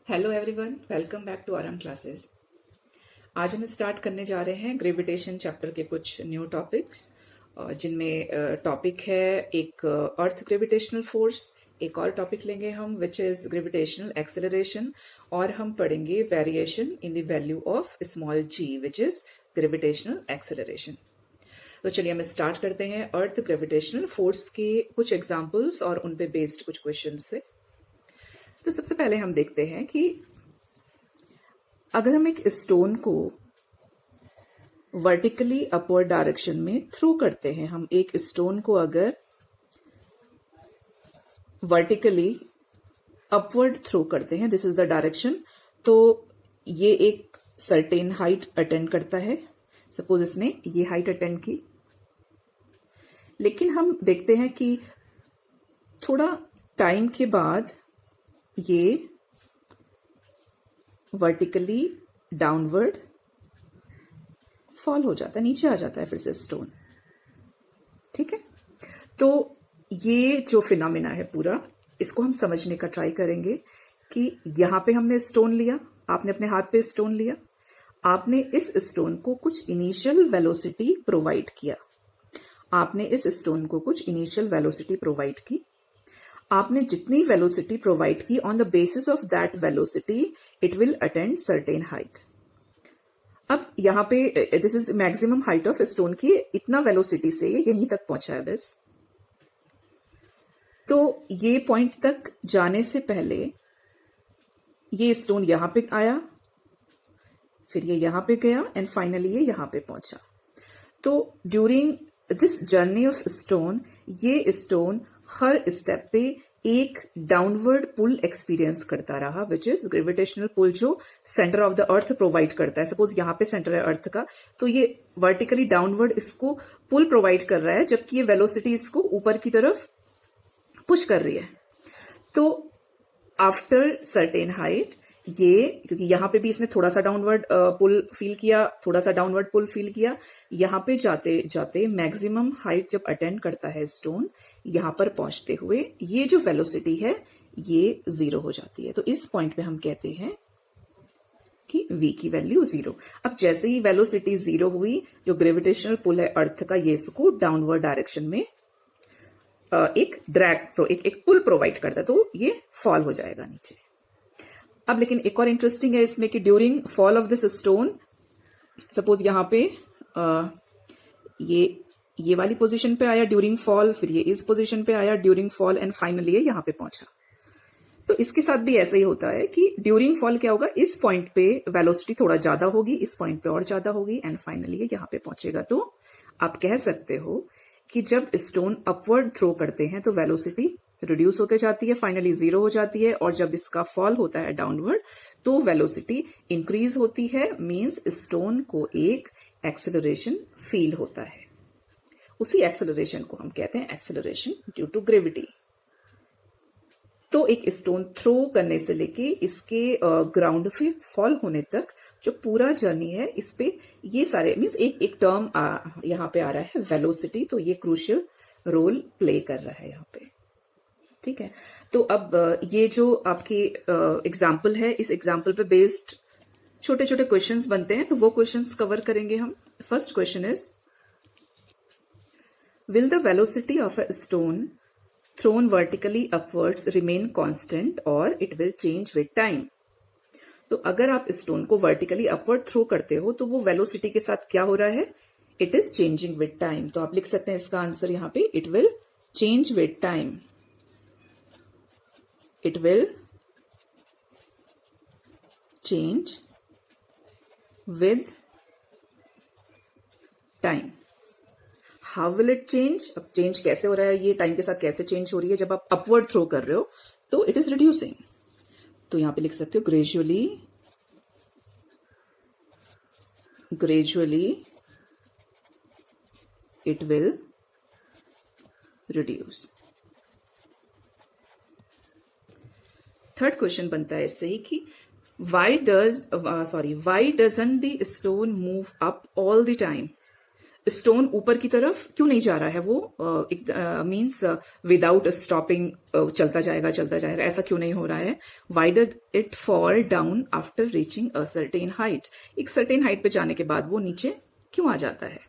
Hello everyone, welcome back to RM classes. आज हम start करने जा रहे हैं ग्रेविटेशन चैप्टर के कुछ न्यू टॉपिक्स, जिनमें टॉपिक है एक अर्थ ग्रेविटेशनल फोर्स, एक और टॉपिक लेंगे हम विच इज ग्रेविटेशनल एक्सेलरेशन, और हम पढ़ेंगे variation in the value of small g which is gravitational acceleration. तो चलिए हम स्टार्ट करते हैं अर्थ ग्रेविटेशनल फोर्स के कुछ एग्जाम्पल्स और उन पे बेस्ड कुछ क्वेश्चन से। तो सबसे पहले हम देखते हैं कि अगर हम एक स्टोन को वर्टिकली अपवर्ड डायरेक्शन में थ्रो करते हैं, हम एक स्टोन को अगर वर्टिकली अपवर्ड थ्रो करते हैं, दिस इज द डायरेक्शन, तो ये एक सर्टेन हाइट अटेंड करता है। सपोज इसने ये हाइट अटेंड की, लेकिन हम देखते हैं कि थोड़ा टाइम के बाद ये वर्टिकली डाउनवर्ड फॉल हो जाता है, नीचे आ जाता है फिर से स्टोन। ठीक है, तो ये जो फिनोमिना है पूरा, इसको हम समझने का ट्राई करेंगे कि यहां पे हमने स्टोन लिया, आपने अपने हाथ पे स्टोन लिया, आपने इस स्टोन को कुछ इनिशियल वेलोसिटी प्रोवाइड किया, आपने इस स्टोन को कुछ इनिशियल वेलोसिटी प्रोवाइड की, आपने जितनी वेलोसिटी प्रोवाइड की, on the basis of that velocity it will attend certain height. अब यहां पे this is the maximum height of stone की, इतना वेलोसिटी से ये यहीं तक पहुंचा है बस। तो ये पॉइंट तक जाने से पहले ये स्टोन यहां पे आया, फिर ये यहां पे गया एंड फाइनली ये यहां पे पहुंचा। तो during this journey of stone, ये स्टोन हर स्टेप पे एक डाउनवर्ड पुल एक्सपीरियंस करता रहा, विच इज ग्रेविटेशनल पुल जो centre of the earth provide करता है। सपोज यहां पे सेंटर है अर्थ का, तो ये वर्टिकली डाउनवर्ड इसको पुल प्रोवाइड कर रहा है, जबकि ये वेलोसिटी इसको ऊपर की तरफ पुश कर रही है। तो आफ्टर सर्टेन हाइट, ये क्योंकि यहां पे भी इसने थोड़ा सा डाउनवर्ड पुल फील किया, थोड़ा सा डाउनवर्ड पुल फील किया, यहां पे जाते जाते मैक्सिमम हाइट जब अटेंड करता है स्टोन, यहां पर पहुंचते हुए ये जो वेलोसिटी है ये 0 हो जाती है। तो इस पॉइंट पे हम कहते हैं कि v की वैल्यू 0। अब जैसे ही वेलोसिटी 0 हुई, जो ग्रेविटेशनल पुल है अर्थ का, ये इसको डाउनवर्ड डायरेक्शन में एक ड्रैग एक पुल प्रोवाइड करता है, तो ये फॉल हो जाएगा नीचे। अब लेकिन एक और इंटरेस्टिंग है इसमें कि during fall of this stone, suppose यहां पे ये वाली पोजीशन पे आया ड्यूरिंग फॉल, फिर ये इस पोजीशन पे आया ड्यूरिंग फॉल एंड फाइनली ये यहां पे पहुंचा। तो इसके साथ भी ऐसा ही होता है कि ड्यूरिंग फॉल क्या होगा, इस पॉइंट पे वेलोसिटी थोड़ा ज्यादा होगी, इस पॉइंट पे और ज्यादा होगी एंड फाइनली ये यहां पे पहुंचेगा। तो आप कह सकते हो कि जब स्टोन अपवर्ड थ्रो करते हैं तो वेलोसिटी रिड्यूस होते जाती है, फाइनली 0 हो जाती है, और जब इसका फॉल होता है डाउनवर्ड तो वेलोसिटी इंक्रीज होती है, मींस स्टोन को एक एक्सेलरेशन फील होता है। उसी एक्सेलरेशन को हम कहते हैं एक्सेलरेशन ड्यू टू ग्रेविटी। तो एक स्टोन थ्रो करने से लेके इसके ग्राउंड पे फॉल होने तक जो पूरा जर्नी है, इस पे ये सारे मींस एक टर्म यहां पे आ रहा है वेलोसिटी, तो ये क्रूशियल रोल प्ले कर रहा है यहाँ पे। ठीक है, तो अब ये जो आपकी एग्जाम्पल है, इस एग्जाम्पल पे बेस्ड छोटे छोटे क्वेश्चंस बनते हैं, तो वो क्वेश्चंस कवर करेंगे हम। First question is, will the velocity of a stone thrown vertically upwards remain constant or it will change with time. तो अगर आप स्टोन को वर्टिकली अपवर्ड थ्रो करते हो तो वो वेलोसिटी के साथ क्या हो रहा है, it is changing with time. तो आप लिख सकते हैं इसका आंसर यहां पे, it will change with time. It will change with time. How will it change? अब चेंज कैसे हो रहा है, ये टाइम के साथ कैसे चेंज हो रही है। जब आप अपवर्ड थ्रो कर रहे हो तो इट इज रिड्यूसिंग, तो यहां पे लिख सकते हो gradually it will reduce. Third question बनता है इससे ही कि why doesn't the stone move up all the time? Stone ऊपर की तरफ क्यों नहीं जा रहा है? वो मीन्स विदाउट स्टॉपिंग चलता जाएगा, ऐसा क्यों नहीं हो रहा है? Why did it fall down after reaching a certain height? एक सर्टेन हाइट पे जाने के बाद वो नीचे क्यों आ जाता है?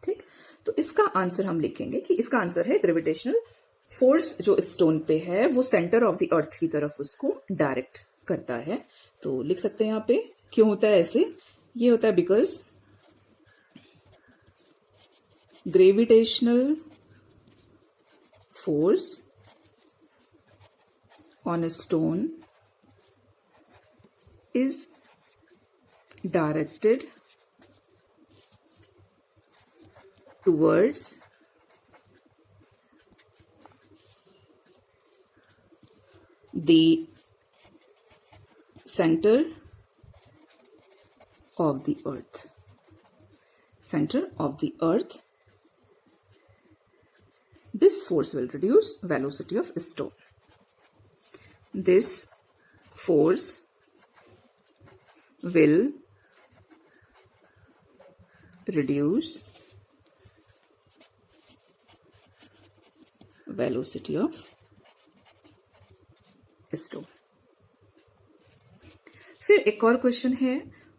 ठीक, तो इसका आंसर हम लिखेंगे कि इसका आंसर है ग्रेविटेशनल फोर्स जो स्टोन पे है वो सेंटर ऑफ द अर्थ की तरफ उसको डायरेक्ट करता है। तो लिख सकते हैं यहां पे क्यों होता है ऐसे? ये होता है because gravitational force on a stone is directed towards the center of the earth. Center of the earth. This force will reduce velocity of stone. This force will reduce velocity of stone. फिर एक और question है,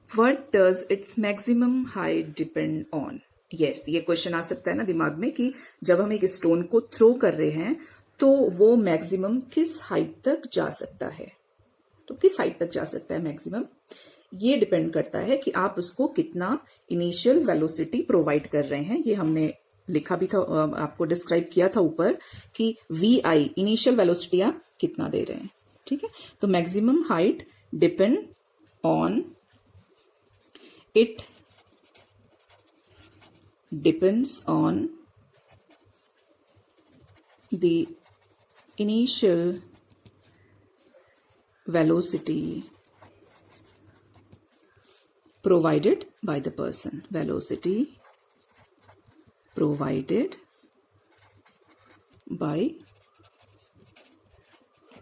What does its maximum height depend on? Yes, ये question आ सकता है ना दिमाग में कि जब हम एक स्टोन को थ्रो कर रहे हैं तो वो मैक्सिमम किस हाइट तक जा सकता है? तो किस हाइट तक जा सकता है मैक्सिमम? ये डिपेंड करता है कि आप उसको कितना इनिशियल वेलोसिटी प्रोवाइड कर रहे हैं। ये हमने लिखा भी था, आपको डिस्क्राइब किया था ऊपर कि VI इनिशियल वेलोसिटी आप कितना दे रहे हैं। ठीक है, तो maximum height depend on it depends on the initial velocity provided by the person. Velocity provided by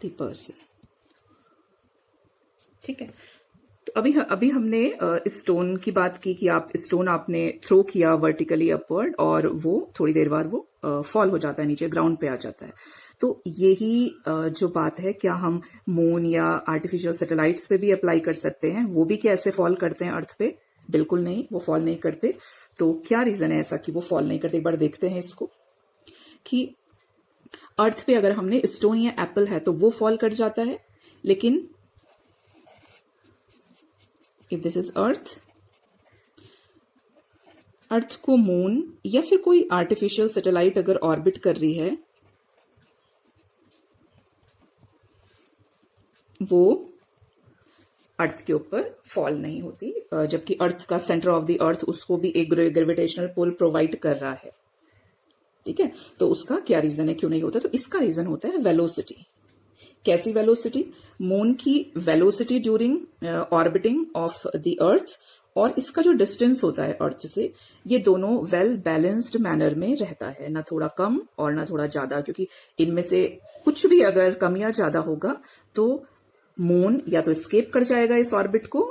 the person. ठीक है, तो अभी हमने स्टोन की बात की कि आप स्टोन आपने थ्रो किया वर्टिकली अपवर्ड और वो थोड़ी देर बाद वो फॉल हो जाता है नीचे, ग्राउंड पे आ जाता है। तो यही जो बात है, क्या हम मून या आर्टिफिशियल सैटेलाइट्स पे भी अप्लाई कर सकते हैं? वो भी क्या ऐसे फॉल करते हैं अर्थ पे? बिल्कुल नहीं, वो फॉल नहीं करते। तो क्या रीजन है ऐसा कि वो फॉल नहीं करते? एक बार देखते हैं इसको कि अर्थ पे अगर हमने स्टोन या एप्पल है तो वो फॉल कर जाता है, लेकिन if this is अर्थ को मून या फिर कोई आर्टिफिशियल सैटेलाइट अगर ऑर्बिट कर रही है, वो अर्थ के ऊपर फॉल नहीं होती, जबकि अर्थ का सेंटर ऑफ द अर्थ उसको भी एक ग्रेविटेशनल पुल प्रोवाइड कर रहा है। ठीक है, तो उसका क्या रीजन है क्यों नहीं होता? तो इसका रीजन होता है वेलोसिटी। कैसी वेलोसिटी? मून की velocity during orbiting of the अर्थ और इसका जो डिस्टेंस होता है अर्थ से, ये दोनों वेल बैलेंस्ड मैनर में रहता है, ना थोड़ा कम और ना थोड़ा ज्यादा, क्योंकि इनमें से कुछ भी अगर कम या ज्यादा होगा तो मून या तो स्केप कर जाएगा इस ऑर्बिट को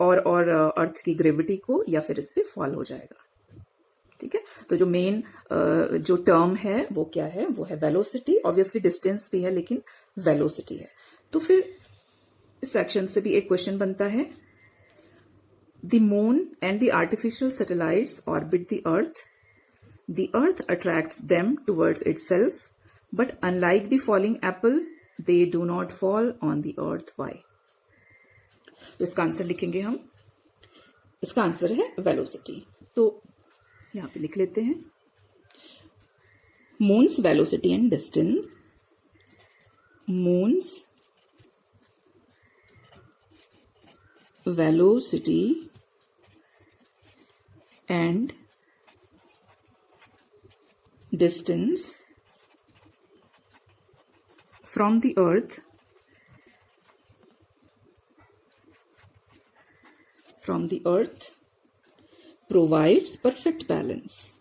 और अर्थ की ग्रेविटी को, या फिर इस पे फॉल हो जाएगा। ठीक है, तो जो मेन जो टर्म है वो क्या है? वो है वेलोसिटी। ऑब्वियसली डिस्टेंस भी है लेकिन वेलोसिटी है। तो फिर इस सेक्शन से भी एक क्वेश्चन बनता है, the moon and the artificial satellites orbit the earth attracts them towards itself, but unlike the falling Apple they do not fall on the earth. Why? तो इसका आंसर लिखेंगे हम। इसका आंसर है वेलोसिटी। तो यहां पे लिख लेते हैं, moons velocity and distance, moons velocity and distance from the earth provides perfect balance,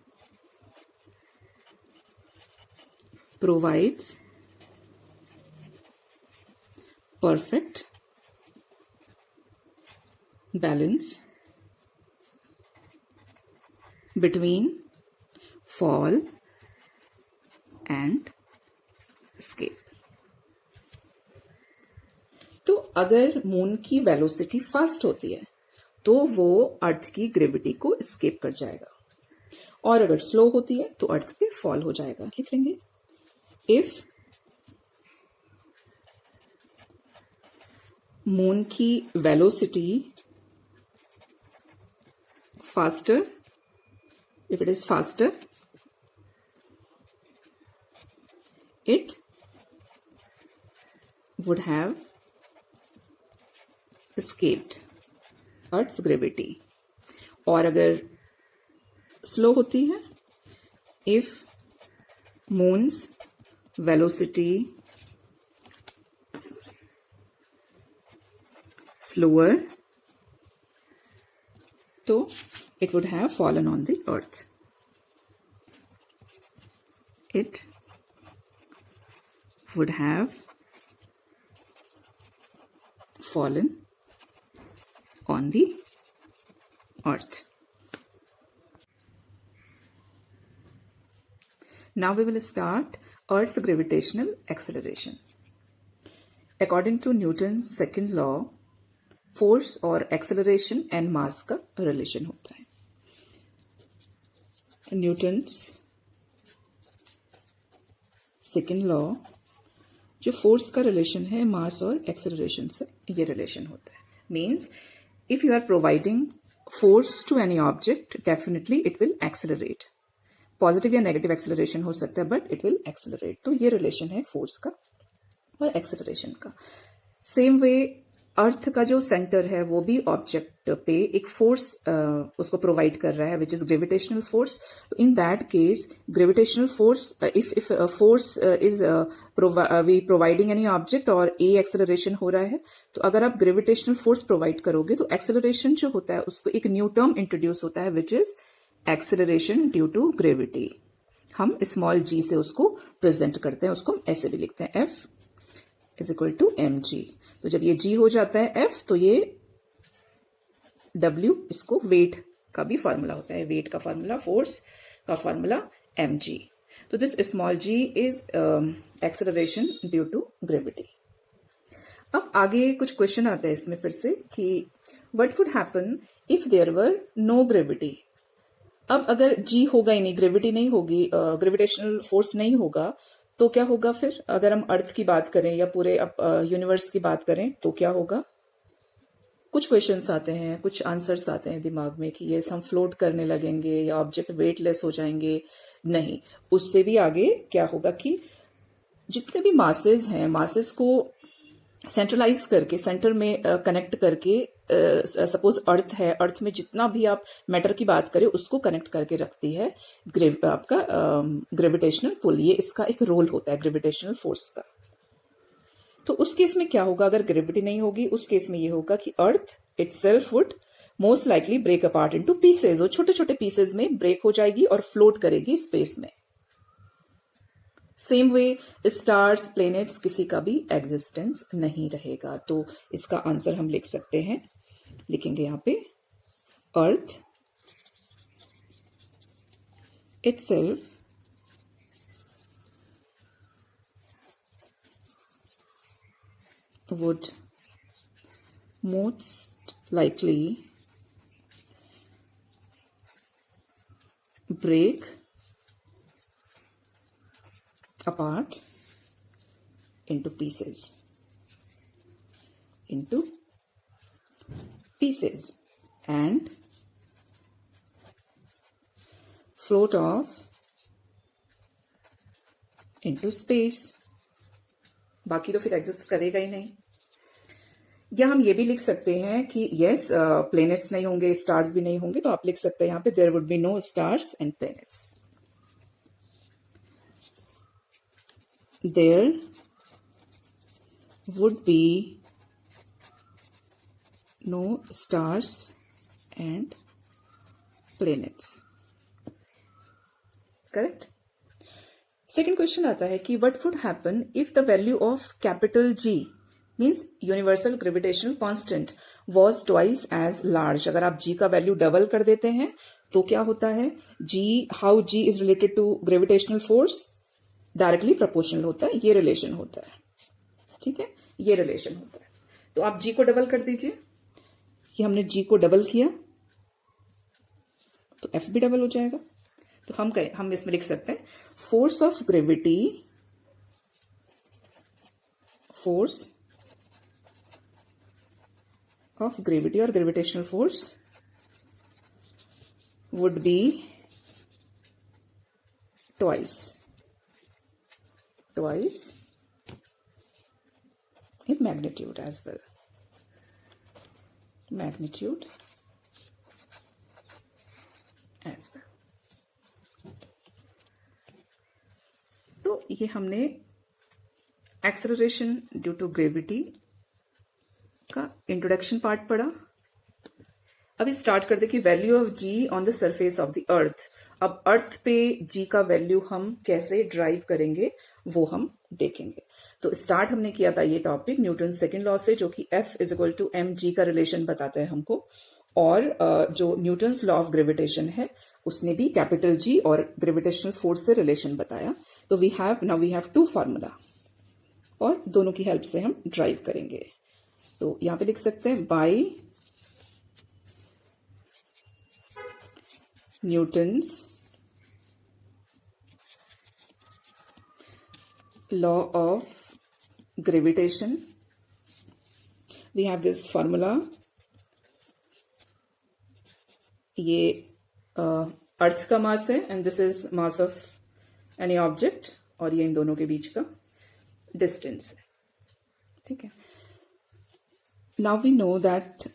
provides perfect balance between fall and escape. तो अगर मून की वेलोसिटी फास्ट होती है तो वो अर्थ की ग्रेविटी को एस्केप कर जाएगा, और अगर स्लो होती है तो अर्थ पे फॉल हो जाएगा. लिख लेंगे, इफ मून की velocity faster, if it is faster, it would have escaped Earth's gravity. और अगर स्लो होती है, if moon's velocity slower, तो it would have fallen on the earth. It would have fallen on the earth. Now we will start Earth's gravitational acceleration. According to Newton's second law, force और acceleration and mass का relation होता है. Newton's second law, जो force का relation है mass और acceleration से, ये रिलेशन होता है. Means if you are providing force to any object, definitely it will accelerate. Positive या नेगेटिव एक्सेलरेशन हो सकता है, बट इट विल एक्सेलरेट. तो ये रिलेशन है फोर्स का और एक्सेलरेशन का. सेम वे अर्थ का जो सेंटर है वो भी ऑब्जेक्ट पे एक फोर्स उसको प्रोवाइड कर रहा है, विच इज ग्रेविटेशनल फोर्स. तो in that case gravitational force, if force is we providing any object और ए एक्सेलरेशन हो रहा है, तो अगर आप ग्रेविटेशनल फोर्स प्रोवाइड करोगे तो एक्सेलरेशन जो होता है उसको एक न्यू टर्म इंट्रोड्यूस होता है, which is acceleration due to gravity. हम स्मॉल जी से उसको प्रेजेंट करते हैं, उसको हम ऐसे भी लिखते हैं, F is equal to m g. तो जब ये g हो जाता है f, तो ये w इसको वेट का भी फॉर्मूला होता है, वेट का फॉर्मूला, फोर्स का फॉर्मूला mg. तो this small g is acceleration due to gravity. अब आगे कुछ क्वेश्चन आता है इसमें फिर से कि what would happen if there were no gravity. अब अगर g होगा ही नहीं, ग्रेविटी नहीं होगी, ग्रेविटेशनल फोर्स नहीं होगा, तो क्या होगा फिर. अगर हम अर्थ की बात करें या पूरे यूनिवर्स की बात करें तो क्या होगा. कुछ क्वेश्चंस आते हैं, कुछ आंसर्स आते हैं दिमाग में कि ये हम फ्लोट करने लगेंगे या ऑब्जेक्ट वेटलेस हो जाएंगे. नहीं, उससे भी आगे क्या होगा कि जितने भी मासेस हैं, मासेस को सेंट्रलाइज करके, सेंटर में कनेक्ट करके, सपोज अर्थ है, अर्थ में जितना भी आप मैटर की बात करें उसको कनेक्ट करके रखती है आपका ग्रेविटेशनल पुल. ये इसका एक रोल होता है ग्रेविटेशनल फोर्स का. तो उस केस में क्या होगा, अगर ग्रेविटी नहीं होगी, उस केस में ये होगा कि earth itself would most likely break apart into pieces. वो छोटे छोटे पीसेज में ब्रेक हो जाएगी और फ्लोट करेगी स्पेस में. सेम वे स्टार्स, प्लैनेट्स, किसी का भी एग्जिस्टेंस नहीं रहेगा. तो इसका आंसर हम लिख सकते हैं, लिखेंगे यहां पे, अर्थ itself would most likely break apart into pieces and float off into space. बाकी तो फिर एग्जिस्ट करेगा ही नहीं. या हम ये भी लिख सकते हैं कि यस, प्लैनेट्स नहीं होंगे, स्टार्स भी नहीं होंगे, तो आप लिख सकते हैं यहां पे there would be no stars and planets. There would be no stars and planets. Correct? Second question आता है कि what would happen if the value of capital G means universal gravitational constant was twice as large. अगर आप G का value double कर देते हैं तो क्या होता है, g how g is related to gravitational force, directly proportional होता है, ये रिलेशन होता है। ठीक है, ये रिलेशन होता है। तो आप जी को डबल कर दीजिए, ये हमने जी को डबल किया तो एफ भी डबल हो जाएगा। तो हम इसमें लिख सकते हैं force of gravity, force of gravity or gravitational force would be twice in magnitude as well. Magnitude as well. तो ये हमने एक्सेलरेशन ड्यू टू ग्रेविटी का इंट्रोडक्शन पार्ट पढ़ा। अभी स्टार्ट करते कि value of g on the surface of the earth. अब earth पे जी का वैल्यू हम कैसे ड्राइव करेंगे वो हम देखेंगे। तो स्टार्ट हमने किया था ये टॉपिक न्यूटन सेकंड लॉ से, जो कि F is equal to m g का रिलेशन बताता है हमको, और जो न्यूटन्स लॉ ऑफ ग्रेविटेशन है उसने भी कैपिटल जी और ग्रेविटेशनल फोर्स से रिलेशन बताया। तो वी हैव टू फार्मूला, और दोनों की हेल्प से हम ड्राइव करेंगे। तो यहां पे लिख सकते हैं by Newton's law of gravitation, we have this formula, ये अर्थ का मास है and this is mass of any object, और ये इन दोनों के बीच का डिस्टेंस है। ठीक है, now we know that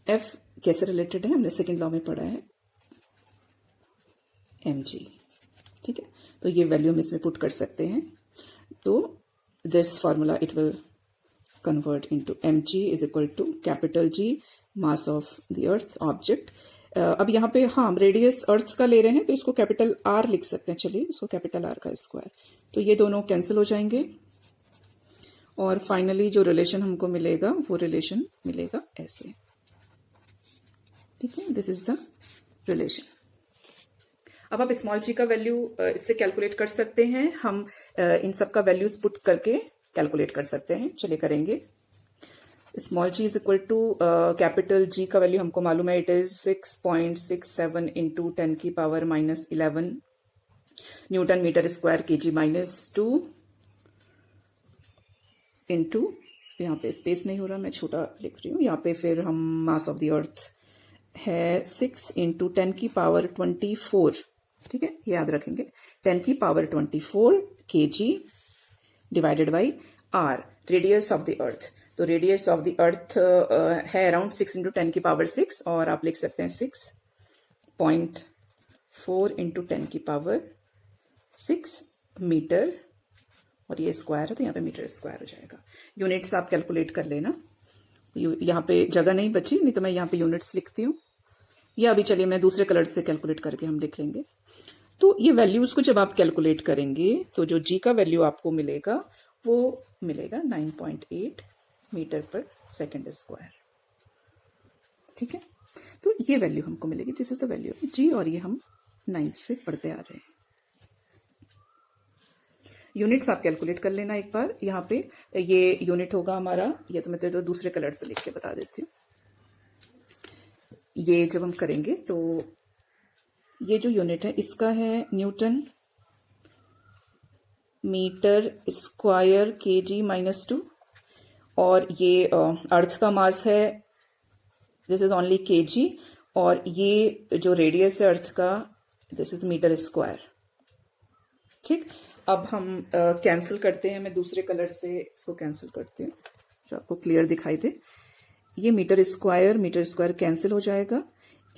F कैसे रिलेटेड है, हमने सेकेंड लॉ में पढ़ा है mg। ठीक है, तो ये वैल्यू हम इसमें पुट कर सकते हैं। तो this formula it will convert into mg is equal to capital G mass of the earth object. अब यहाँ पे हम रेडियस अर्थ का ले रहे हैं तो इसको कैपिटल R लिख सकते हैं। चलिए इसको कैपिटल R का स्क्वायर, तो ये दोनों कैंसिल हो जाएंगे, और फाइनली जो रिलेशन हमको मिलेगा वो रिलेशन मिलेगा ऐसे। ठीक है, दिस इज द रिलेशन। अब आप स्मॉल जी का वैल्यू इससे कैलकुलेट कर सकते हैं। हम इन सब का वैल्यूज पुट करके कैलकुलेट कर सकते हैं। चलिए करेंगे। Small g is equal to capital G का वैल्यू हमको मालूम है, इट इज 6.67 इंटू 10 की power -11 newton metre square kg -2 into, यहाँ पे स्पेस नहीं हो रहा, मैं छोटा लिख रही हूँ यहाँ पे। फिर हम मास ऑफ द अर्थ है 6 इंटू 10 की पावर 24। ठीक है, याद रखेंगे 10 की power 24 kg divided by r, radius of the अर्थ। तो रेडियस ऑफ द अर्थ है अराउंड 6 इंटू 10 की पावर 6, और आप लिख सकते हैं 6.4 इंटू 10 की पावर 6 मीटर, और ये स्क्वायर है तो यहाँ पे मीटर स्क्वायर हो जाएगा। यूनिट्स आप कैलकुलेट कर लेना, यहाँ पे जगह नहीं बची, नहीं तो मैं यहाँ पे यूनिट्स लिखती हूँ, या अभी चलिए मैं दूसरे कलर से कैलकुलेट करके हम लिख लेंगे। तो ये वैल्यूज को जब आप कैलकुलेट करेंगे तो जो जी का वैल्यू आपको मिलेगा वो मिलेगा 9.8 मीटर पर सेकेंड स्क्वायर। ठीक है, तो ये वैल्यू हमको मिलेगी, this is the value of g, और ये हम 9th से पढ़ते आ रहे हैं। यूनिट्स आप कैलकुलेट कर लेना एक बार। यहाँ पे ये यूनिट होगा हमारा, या तो मैं तो दूसरे कलर से लिख के बता देती हूँ। ये जब हम करेंगे तो ये जो यूनिट है इसका है न्यूटन मीटर स्क्वायर kg -2, और ये अर्थ का मास है, दिस इज ओनली kg, और ये जो रेडियस है अर्थ का, दिस इज मीटर स्क्वायर। ठीक, अब हम कैंसिल करते हैं, मैं दूसरे कलर से इसको कैंसिल करती हूँ जो आपको क्लियर दिखाई दे। ये मीटर स्क्वायर कैंसिल हो जाएगा,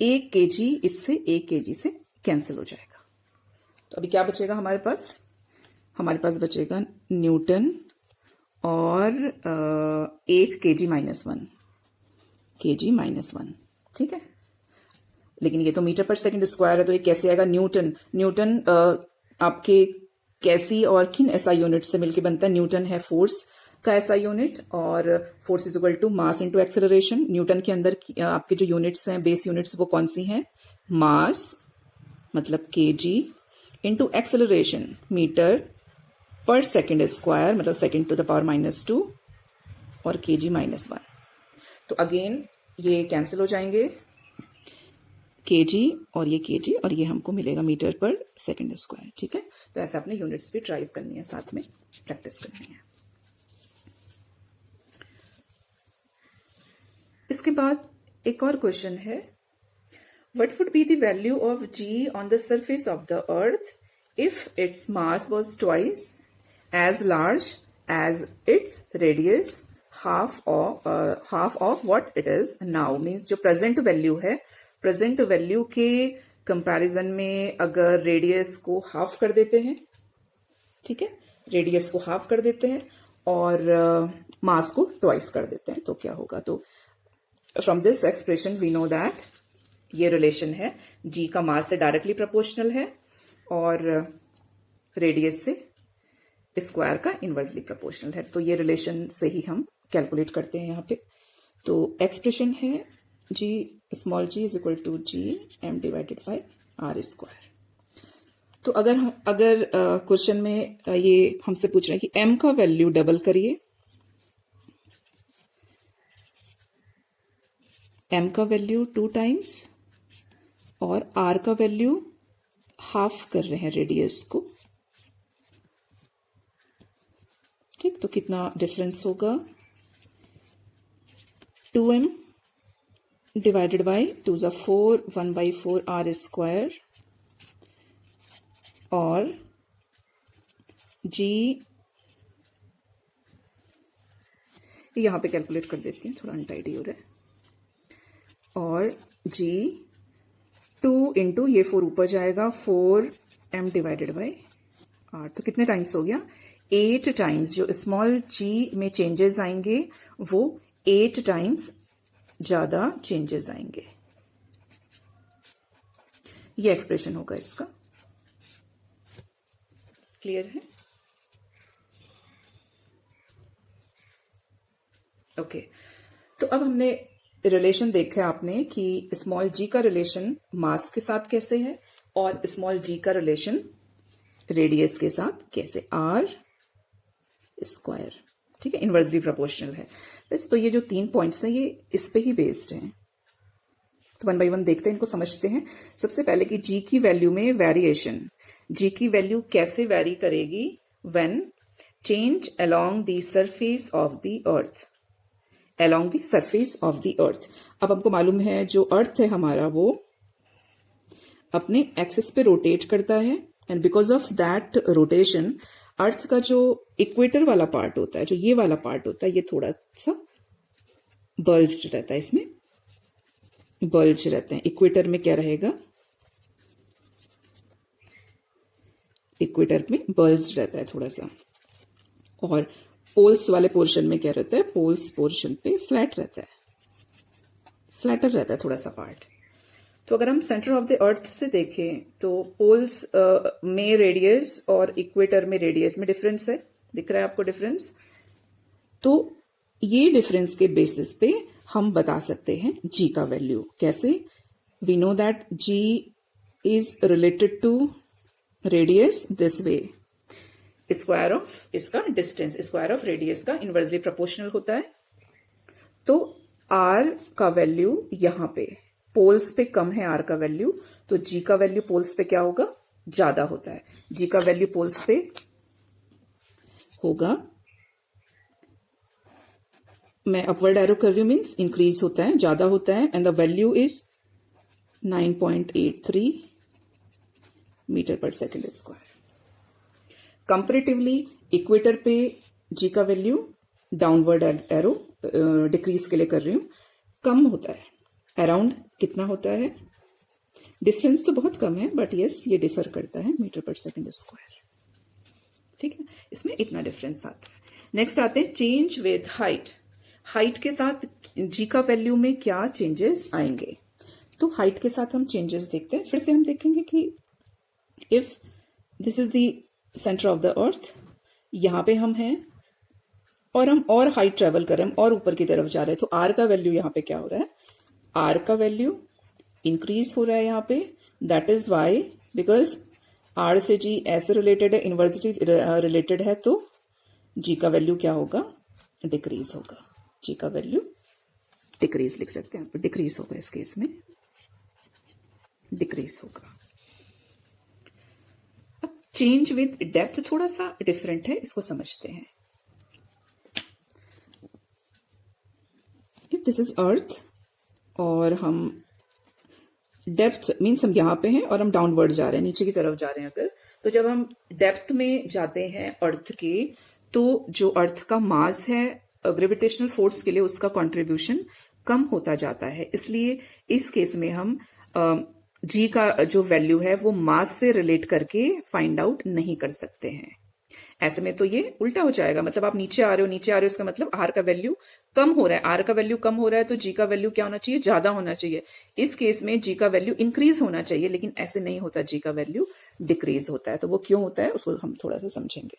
1 kg इससे 1 kg से कैंसिल हो जाएगा। तो अभी क्या बचेगा हमारे पास? हमारे पास बचेगा न्यूटन और 1 kg -1 ठीक है। लेकिन ये तो मीटर पर सेकंड स्क्वायर है, तो ये कैसे आएगा? न्यूटन आपके कैसी और किन एसआई यूनिट से मिलकर बनता है? न्यूटन है फोर्स का एसआई यूनिट, और force is equal to mass into acceleration. Newton के अंदर आपके जो यूनिट्स हैं, बेस यूनिट्स, वो कौन सी हैं? मास मतलब केजी इनटू एक्सेलरेशन मीटर पर सेकेंड स्क्वायर मतलब सेकेंड टू द पावर -2 और केजी -1। तो अगेन ये कैंसिल हो जाएंगे, केजी और ये हमको मिलेगा मीटर पर सेकेंड स्क्वायर। ठीक है, तो ऐसा अपने यूनिट्स भी ड्राइव करनी है, साथ में प्रैक्टिस करनी है। इसके बाद एक और क्वेश्चन है, what would be the value of g on the surface of the earth if its mass was twice as large as its radius half of what it is now. Means जो present value है, present value के comparison में अगर radius को half कर देते हैं, ठीक है, रेडियस को हाफ कर देते हैं और मास को ट्वाइस कर देते हैं, तो क्या होगा? तो from this expression we know that ये रिलेशन है, जी का मास से डायरेक्टली प्रोपोर्शनल है और रेडियस से स्क्वायर का इनवर्सली प्रोपोर्शनल है। तो ये रिलेशन से ही हम कैलकुलेट करते हैं यहाँ पे। तो एक्सप्रेशन है g small g is equal to G M divided by R square. तो अगर क्वेश्चन में ये हमसे पूछ रहे हैं कि एम का वैल्यू डबल करिए, एम का वैल्यू 2 टाइम्स और आर का वैल्यू हाफ कर रहे हैं रेडियस को, ठीक, तो कितना डिफरेंस होगा? 2m डिवाइडेड बाई 2 ज़ा 4, 1/4 आर स्क्वायर और जी यहां पे कैलकुलेट कर देती हैं, थोड़ा अनटाइडी हो रहा है, और जी 2 इंटू ये 4 ऊपर जाएगा 4m डिवाइडेड बाई आर। तो कितने टाइम्स हो गया? 8 टाइम्स। जो स्मॉल जी में चेंजेस आएंगे वो 8 टाइम्स ज्यादा चेंजेस आएंगे। ये एक्सप्रेशन होगा इसका। क्लियर है? ओके, तो अब हमने रिलेशन देखा है आपने कि स्मॉल जी का रिलेशन मास के साथ कैसे है और स्मॉल जी का रिलेशन रेडियस के साथ कैसे, आर स्क्वायर, ठीक है, इनवर्सली प्रोपोर्शनल है बस। तो ये जो 3 पॉइंट्स हैं ये इस पे ही बेस्ड हैं। तो 1 बाय 1 देखते हैं, इनको समझते हैं। सबसे पहले कि जी की वैल्यू में वेरिएशन, जी की वैल्यू कैसे वेरी करेगी? When change along the surface of the earth, along the surface of the earth. अब हमको मालूम है जो अर्थ है हमारा वो अपने एक्सिस पे रोटेट करता है, and because of that rotation earth का जो इक्वेटर वाला पार्ट होता है, जो ये वाला पार्ट होता है, ये थोड़ा सा बल्ज्ड रहता है, इसमें बल्ज रहते हैं। इक्वेटर में क्या रहेगा? इक्वेटर में बल्ज रहता है थोड़ा सा, और पोल्स वाले पोर्शन में क्या रहता है? पोल्स पोर्शन पे फ्लैट रहता है, फ्लैटर रहता है थोड़ा सा पार्ट। तो अगर हम सेंटर ऑफ द अर्थ से देखें तो पोल्स में रेडियस और इक्वेटर में रेडियस में डिफरेंस है, दिख रहा है आपको डिफरेंस? तो ये डिफरेंस के बेसिस पे हम बता सकते हैं जी का वैल्यू। कैसे? We know that G is related to radius this way, square of इसका डिस्टेंस, स्क्वायर ऑफ रेडियस का इनवर्सली प्रोपोर्शनल होता है। तो आर का वैल्यू यहां पे पोल्स पे कम है, आर का वैल्यू, तो जी का वैल्यू पोल्स पे क्या होगा? ज्यादा होता है। जी का वैल्यू पोल्स पे होगा, मैं अपवर्ड एरो कर रही हूं, मीन्स इंक्रीज होता है, ज्यादा होता है, and the value is 9.83 metre पर सेकेंड स्क्वायर। कंपेरेटिवली इक्वेटर पे जी का वैल्यू, डाउनवर्ड एरो डिक्रीज के लिए कर रही हूं, कम होता है। अराउंड कितना होता है? डिफरेंस तो बहुत कम है, बट यस ये डिफर करता है मीटर पर सेकेंड स्क्वायर, ठीक है, इसमें इतना डिफरेंस आता है। नेक्स्ट आते हैं चेंज विद हाइट। हाइट के साथ जी का वैल्यू में क्या चेंजेस आएंगे? तो हाइट के साथ हम चेंजेस देखते हैं। फिर से हम देखेंगे कि if this is the centre of the अर्थ, यहाँ पे हम हैं और हम और हाइट ट्रेवल कर रहे हैं, और ऊपर की तरफ जा रहे हैं, तो आर का वैल्यू यहाँ पे क्या हो रहा है, आर का वैल्यू इंक्रीज हो रहा है यहाँ पे। That is why, because R से जी ऐसे रिलेटेड है, इन्वर्सली रिलेटेड है, तो जी का वैल्यू क्या होगा, डिक्रीज होगा। जी का वैल्यू डिक्रीज लिख सकते हैं, डिक्रीज होगा, इस केस में डिक्रीज होगा। अब चेंज विद डेप्थ थोड़ा सा डिफरेंट है, इसको समझते हैं। इफ दिस इज अर्थ और हम डेप्थ मीन्स हम यहां पे हैं और हम डाउनवर्ड जा रहे हैं, नीचे की तरफ जा रहे हैं अगर, तो जब हम डेप्थ में जाते हैं अर्थ के, तो जो अर्थ का मास है ग्रेविटेशनल फोर्स के लिए, उसका कंट्रीब्यूशन कम होता जाता है। इसलिए इस केस में हम जी का जो वैल्यू है वो मास से रिलेट करके फाइंड आउट नहीं कर सकते हैं। ऐसे में तो ये उल्टा हो जाएगा, मतलब आप नीचे आ रहे हो, नीचे आ रहे हो, इसका मतलब आर का वैल्यू कम हो रहा है, आर का वैल्यू कम हो रहा है, तो जी का वैल्यू क्या होना चाहिए, ज्यादा होना चाहिए। इस केस में जी का वैल्यू इंक्रीज होना चाहिए, लेकिन ऐसे नहीं होता, जी का वैल्यू डिक्रीज होता है। तो वो क्यों होता है उसको हम थोड़ा सा समझेंगे।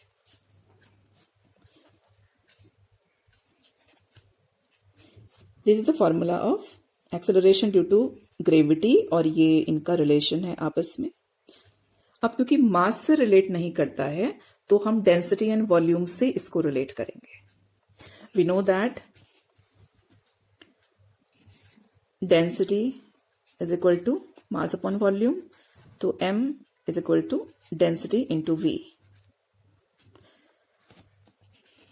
This is the formula of acceleration due to gravity, और ये इनका रिलेशन है आपस में। अब क्योंकि मास से रिलेट नहीं करता है, तो हम डेंसिटी एंड वॉल्यूम से इसको रिलेट करेंगे। We know that density is equal to mass upon volume, तो m is equal to density into v।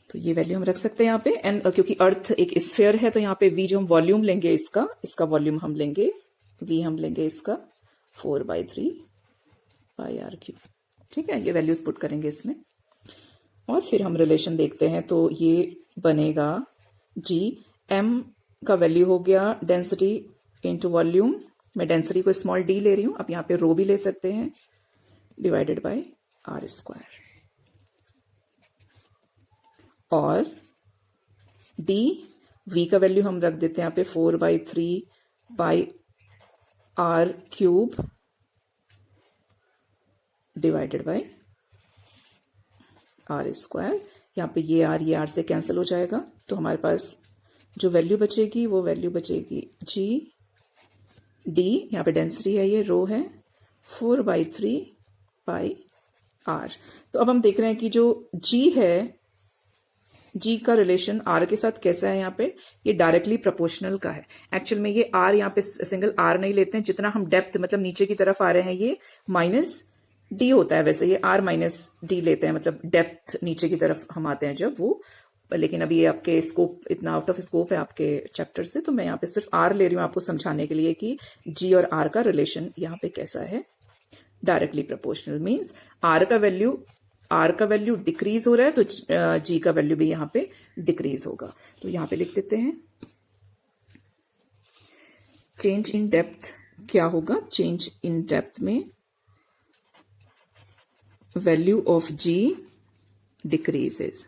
तो ये वैल्यू हम रख सकते हैं यहाँ पे। एंड क्योंकि अर्थ एक स्फीयर है, तो यहाँ पे v जो हम वॉल्यूम लेंगे इसका वॉल्यूम हम लेंगे, v हम लेंगे इसका 4/3 पाई आर क्यूब। ठीक है, ये वैल्यूज पुट करेंगे इसमें और फिर हम रिलेशन देखते हैं। तो ये बनेगा जी, m का वैल्यू हो गया डेंसिटी इंटू वॉल्यूम, मैं डेंसिटी को स्मॉल d ले रही हूं, आप यहाँ पे रो भी ले सकते हैं, डिवाइडेड बाय आर स्क्वायर, और d v का वैल्यू हम रख देते हैं यहाँ पे 4/3 by R cube divided by R square. यहाँ पे ये आर से कैंसिल हो जाएगा, तो हमारे पास जो वैल्यू बचेगी वो वैल्यू बचेगी जी डी, यहाँ पे डेंसिटी है, ये रो है, 4/3 पाई आर। तो अब हम देख रहे हैं कि जो जी है, जी का रिलेशन आर के साथ कैसा है, यहाँ पे ये डायरेक्टली प्रोपोर्शनल का है। एक्चुअल में ये आर यहाँ पे सिंगल आर नहीं लेते हैं, जितना हम डेप्थ मतलब नीचे की तरफ आ रहे हैं ये माइनस डी होता है, वैसे ये आर माइनस डी लेते हैं, मतलब डेप्थ नीचे की तरफ हम आते हैं जब वो। लेकिन अभी ये आपके स्कोप इतना आउट ऑफ स्कोप है आपके चैप्टर से, तो मैं यहाँ पे सिर्फ आर ले रही हूँ आपको समझाने के लिए कि जी और आर का रिलेशन यहाँ पे कैसा है, डायरेक्टली प्रोपोर्शनल। मीन्स आर का वैल्यू डिक्रीज हो रहा है, तो जी का वैल्यू भी यहाँ पे डिक्रीज होगा। तो यहाँ पे लिख देते हैं चेंज इन डेप्थ क्या होगा, चेंज इन डेप्थ में वैल्यू ऑफ जी डिक्रीजेज।